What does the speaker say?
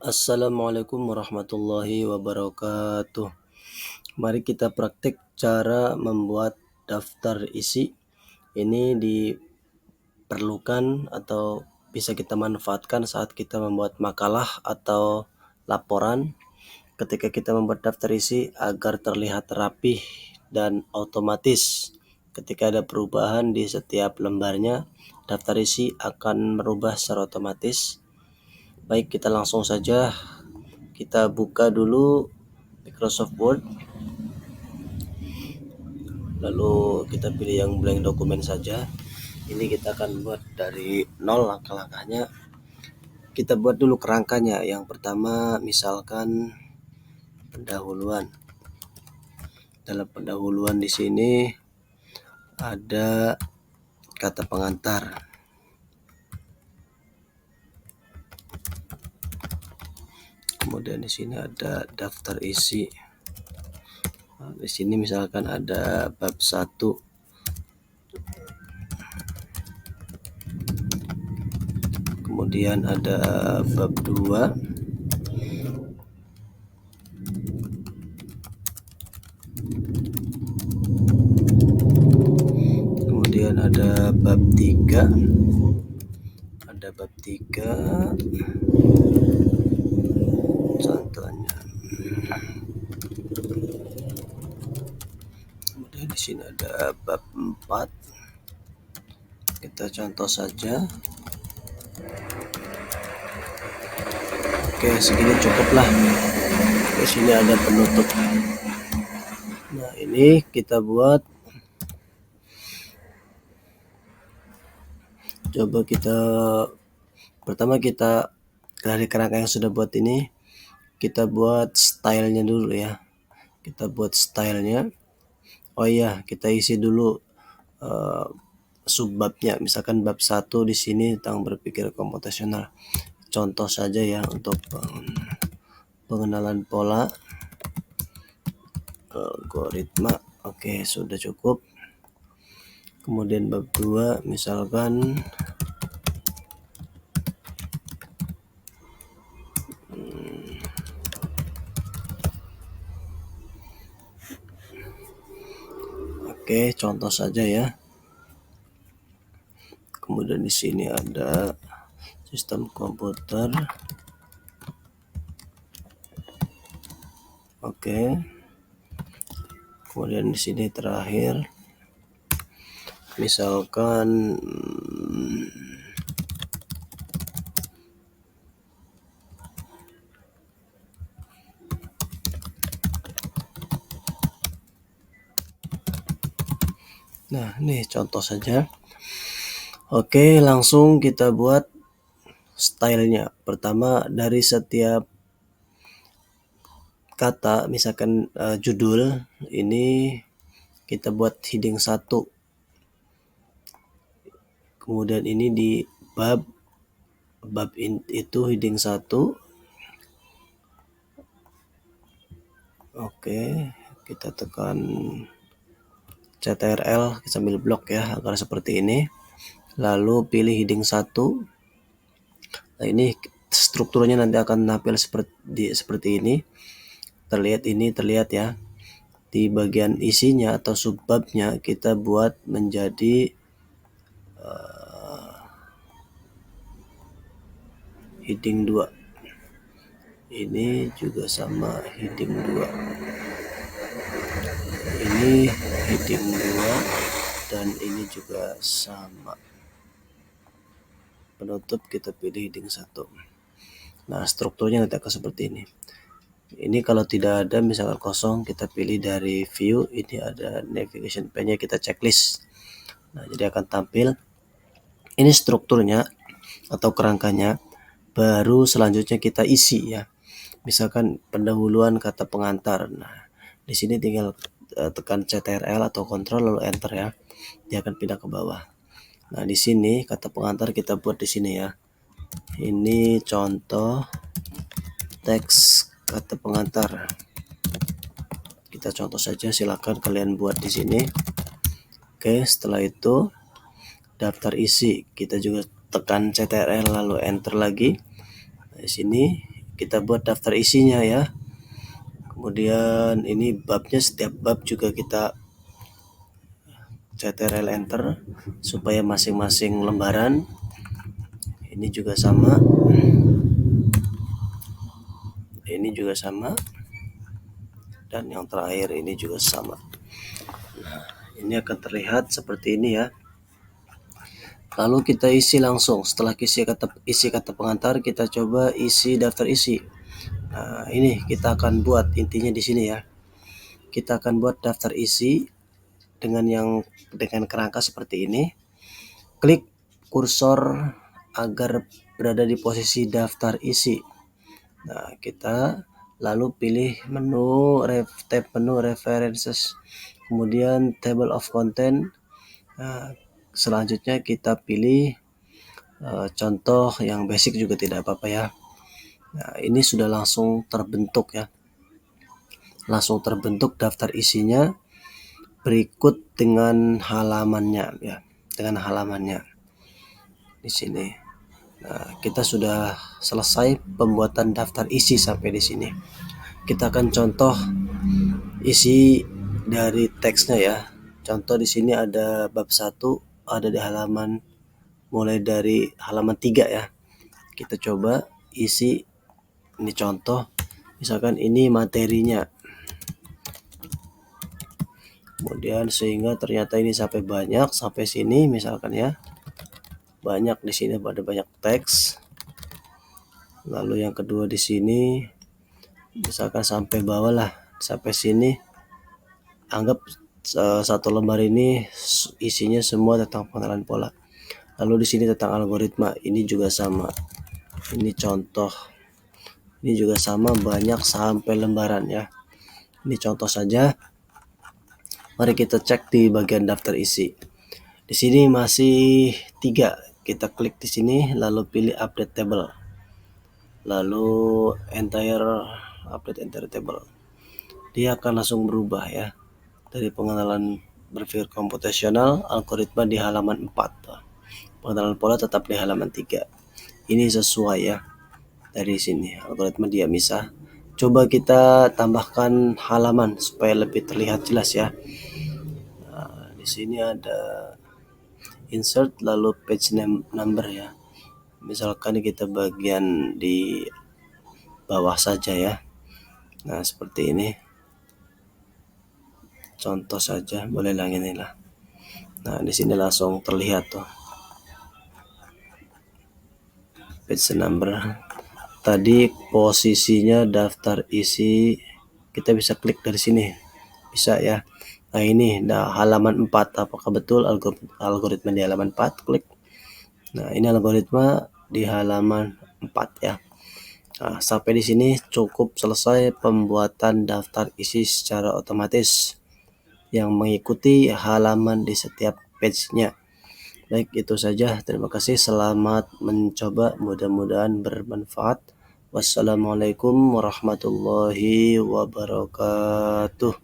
Assalamualaikum warahmatullahi wabarakatuh. Mari kita praktik cara membuat daftar isi. Ini diperlukan atau bisa kita manfaatkan saat kita membuat makalah atau laporan. Ketika kita membuat daftar isi agar terlihat rapih dan otomatis. Ketika ada perubahan di setiap lembarnya, daftar isi akan merubah secara otomatis. Baik, kita langsung saja. Kita buka dulu Microsoft Word, lalu kita pilih yang blank dokumen saja. Ini kita akan buat dari nol langkah-langkahnya. Kita buat dulu kerangkanya. Yang pertama misalkan pendahuluan. Dalam pendahuluan di sini ada kata pengantar. Kemudian di sini ada daftar isi. Nah, di sini misalkan ada bab 1. Kemudian ada bab 2. Kemudian ada bab 3. Ada bab 3 contohnya. Kemudian di sini ada bab 4. Kita contoh saja. Oke, segini cukuplah. Di sini ada penutup. Nah, ini kita buat. Coba pertama kita dari kerangka yang sudah buat ini, kita buat stylenya dulu ya. Kita buat stylenya. Oh iya, kita isi dulu subbabnya. Misalkan bab 1 di sini tentang berpikir komputasional. Contoh saja ya untuk pengenalan pola algoritma. Oke, sudah cukup. Kemudian bab 2 misalkan oke, contoh saja ya. Kemudian di sini ada sistem komputer. Oke. Kemudian di sini terakhir misalkan nah, ini contoh saja. Oke, langsung kita buat stylenya. Pertama, dari setiap kata, misalkan judul, ini kita buat heading 1. Kemudian ini di bab itu heading 1. Oke, kita tekan CTRL sambil blok ya agar seperti ini. Lalu pilih heading 1. Nah, ini strukturnya nanti akan tampil seperti ini. Terlihat ya. Di bagian isinya atau subbabnya kita buat menjadi heading 2. Ini juga sama heading 2. Ini heading 2 dan ini juga sama. Penutup kita pilih heading 1. Nah, strukturnya nanti akan seperti ini. Ini kalau tidak ada misalkan kosong, kita pilih dari view. Ini ada navigation pane-nya, kita checklist. Nah, jadi akan tampil. Ini strukturnya atau kerangkanya. Baru selanjutnya kita isi ya. Misalkan pendahuluan kata pengantar. Nah, di sini tinggal tekan CTRL atau Ctrl lalu enter ya. Dia akan pindah ke bawah. Nah, di sini kata pengantar kita buat di sini ya. Ini contoh teks kata pengantar. Kita contoh saja, silakan kalian buat di sini. Oke, setelah itu daftar isi kita juga tekan CTRL lalu enter lagi. Di sini kita buat daftar isinya ya. Kemudian ini babnya, setiap bab juga kita CTRL enter supaya masing-masing lembaran. Ini juga sama. Ini juga sama. Dan yang terakhir ini juga sama. Nah, ini akan terlihat seperti ini ya. Lalu kita isi langsung. Setelah isi kata pengantar, kita coba isi daftar isi. Nah, ini kita akan buat intinya di sini ya. Kita akan buat daftar isi dengan kerangka seperti ini. Klik kursor agar berada di posisi daftar isi. Nah, kita lalu pilih tab menu references, kemudian table of content. Nah, selanjutnya kita pilih contoh yang basic juga tidak apa-apa ya. Nah, ini sudah langsung terbentuk ya. Langsung terbentuk daftar isinya berikut dengan halamannya ya. Dengan halamannya di sini. Nah, kita sudah selesai pembuatan daftar isi sampai di sini. Kita akan contoh isi dari teksnya ya. Contoh di sini ada bab 1, ada di mulai dari halaman 3 ya. Kita coba isi, ini contoh, misalkan ini materinya. Kemudian sehingga ternyata ini sampai sini misalkan ya. Banyak di sini, ada banyak teks. Lalu yang kedua di sini misalkan sampai bawah lah, sampai sini. Anggap satu lembar ini isinya semua tentang pengenalan pola. Lalu di sini tentang algoritma, ini juga sama. Ini contoh. Ini juga sama, banyak sampai lembaran ya. Ini contoh saja. Mari kita cek di bagian daftar isi. Di sini masih 3. Kita klik di sini lalu pilih update table. Lalu update entire table. Dia akan langsung berubah ya. Dari pengenalan berpikir komputasional, algoritma di halaman 4. Pengenalan pola tetap di halaman 3. Ini sesuai ya. Dari sini algoritma dia misah. Coba kita tambahkan halaman supaya lebih terlihat jelas ya. Nah, di sini ada insert lalu page number ya. Misalkan kita bagian di bawah saja ya. Nah, seperti ini. Contoh saja, boleh lang inilah. Nah, di sini langsung terlihat tuh. Page number. Tadi posisinya daftar isi kita bisa klik dari sini. Bisa ya. Nah, ini halaman 4. Apakah betul algoritma di halaman 4? Klik. Nah, ini algoritma di halaman 4 ya. Nah, sampai di sini cukup selesai pembuatan daftar isi secara otomatis yang mengikuti halaman di setiap page-nya. Baik, itu saja. Terima kasih. Selamat mencoba. Mudah-mudahan bermanfaat. Wassalamualaikum warahmatullahi wabarakatuh.